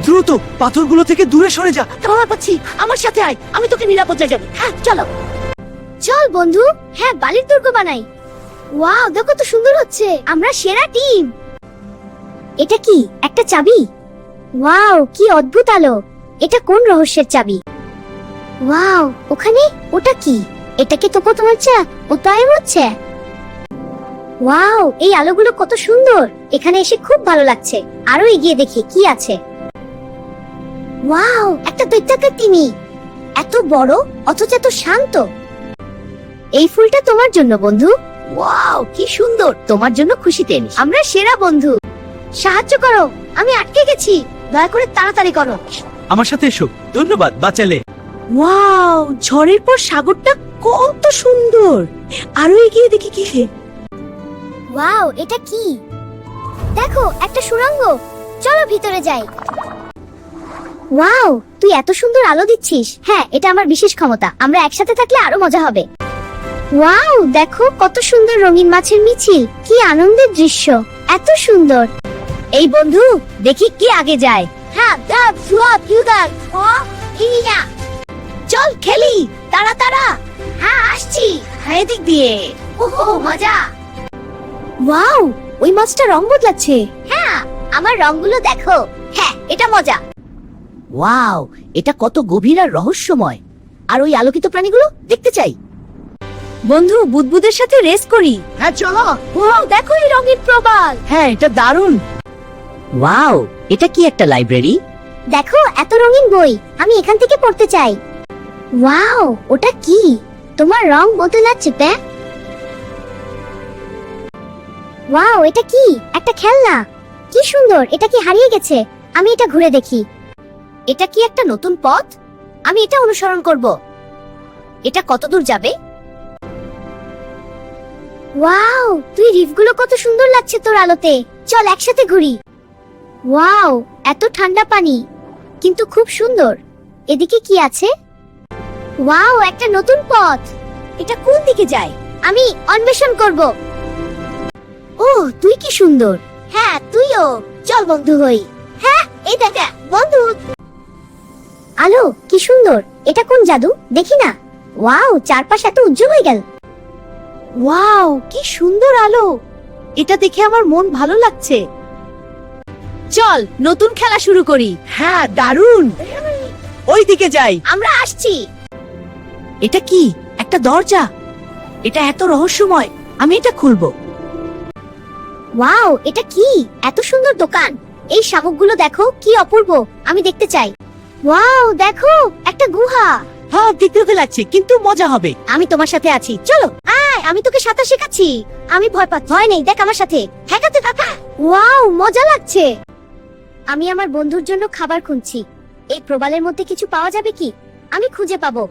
দ্রুত পাথরগুলো থেকে দূরে সরে যা। ভয় পাচ্ছি, আমার সাথে আয়, আমি তোকে নিরাপদ জায়গায়। হ্যাঁ চলো। চল বন্ধু, হ্যাঁ বালির দুর্গ বানাই। ওয়াও দেখো তো সুন্দর হচ্ছে, আমরা সেরা টিম। এটা কি একটা চাবি? ওয়াও কি অদ্ভুত আলো, এটা কোন রহস্যের চাবি? ওয়াও ওখানে ওটা কি? এটাকে তো কত হচ্ছে, ও তাই হচ্ছে। ওয়াও এই আলোগুলো কত সুন্দর, এখানে এসে খুব ভালো লাগছে। আরো এগিয়ে দেখি কি আছে। ওয়াও একটা দৈত্যাকার তিমি, এত বড় অথচ এত শান্ত। এই ফুলটা তোমার জন্য বন্ধু। ওয়াও কি সুন্দর, তোমার জন্য খুশিতে এনেছি। আমরা সেরা বন্ধু। সাহায্য করো, আমি আটকে গেছি, দয়া করে তাড়াতাড়ি করো। আমার সাথে এসো। ধন্যবাদ বাঁচালে। ওয়াও ঝড়ের পর সাগরটা কত সুন্দর। আরো এগিয়ে দেখি কি। ওয়াও এটা কি? দেখো একটা সুড়ঙ্গ, চলো ভিতরে যাই। ওয়াও তুই এত সুন্দর আলো দিচ্ছিস। হ্যাঁ এটা আমার বিশেষ ক্ষমতা, আমরা একসাথে থাকলে আরো মজা হবে। ওয়াও দেখো কত সুন্দর রঙিন মাছের মিছিল, কি আনন্দের দৃশ্য, এত সুন্দর। এই বন্ধু দেখি কে আগে যায়। হ্যাঁ চল খেলি, তাড়া তাড়া। হ্যাঁ আসছি, হ্যাঁ এদিক দিয়ে। ওহো মজা। ওয়াও ওই মাছটা রং বদলাচ্ছে। হ্যাঁ আমার রংগুলো দেখো। হ্যাঁ এটা মজা। ওয়াও এটা কত গভীর আর রহস্যময়। আর ওই আলোকিত প্রাণীগুলো দেখতে চাই। বন্ধু বুদবুদের সাথে রেস করি। হ্যাঁ চলো। ওয়াও দেখো এই রঙিন প্রবাল। হ্যাঁ এটা দারুণ। ওয়াও এটা কি একটা লাইব্রেরি? দেখো এত রঙিন বই, আমি এখান থেকে পড়তে চাই। ওয়াও ওটা কি? তোমার রং বদলাচ্ছে প্যা। ওয়াও এটা কি? একটা খেলনা, কি সুন্দর। এটা কি হারিয়ে গেছে? আমি এটা ঘুরে দেখি। এটা কি একটা নতুন পথ? আমি এটা অনুসরণ করব। এটা কত দূর যাবে? ওয়াও তুই রিফগুলো কত সুন্দর লাগছে তোর আলোতে। চল একসাথে ঘুরি। ওয়াও এত ঠান্ডা পানি, কিন্তু খুব সুন্দর। এদিকে কি আছে? ওয়াও একটা নতুন পথ। এটা কোন দিকে যায়? আমি অন্বেষণ করব। ও তুই কি সুন্দর। হ্যাঁ তুইও, চল বন্ধু হই। হ্যাঁ এই দেখ বন্ধু। আলো কি সুন্দর, এটা কোন জাদু দেখি না। ওয়াও চারপাশ এত উজ্জ্বল হয়ে গেল। ওয়াও কি সুন্দর আলো, এটা দেখে আমার মন ভালো লাগছে। চল নতুন খেলা শুরু করি। হ্যাঁ দারুণ। ওই দিকে যাই। আমরা আসছি। এটা কি একটা দরজা? এটা এত রহস্যময়, আমি এটা খুলবো। ওয়াও এটা কি এত সুন্দর দোকান। এই শামুকগুলো দেখো কি অপূর্ব, আমি দেখতে চাই। ওয়াও দেখো একটা গুহা। হ্যাঁ দেখতে লাগছে, কিন্তু মজা হবে। আমি তোমার সাথে আছি, চলো আয়, আমি তোকে সাঁতার শেখাচ্ছি। আমি ভয় পাচ্ছি। ভয় নেই, দেখ আমার সাথে। হ্যাকাতে থাকা। ওয়াও মজা লাগছে। আমি আমার বন্ধুর জন্য খাবার খুঁজছি। এই প্রবালের মধ্যে কিছু পাওয়া যাবে কি? আমি খুঁজে পাবো।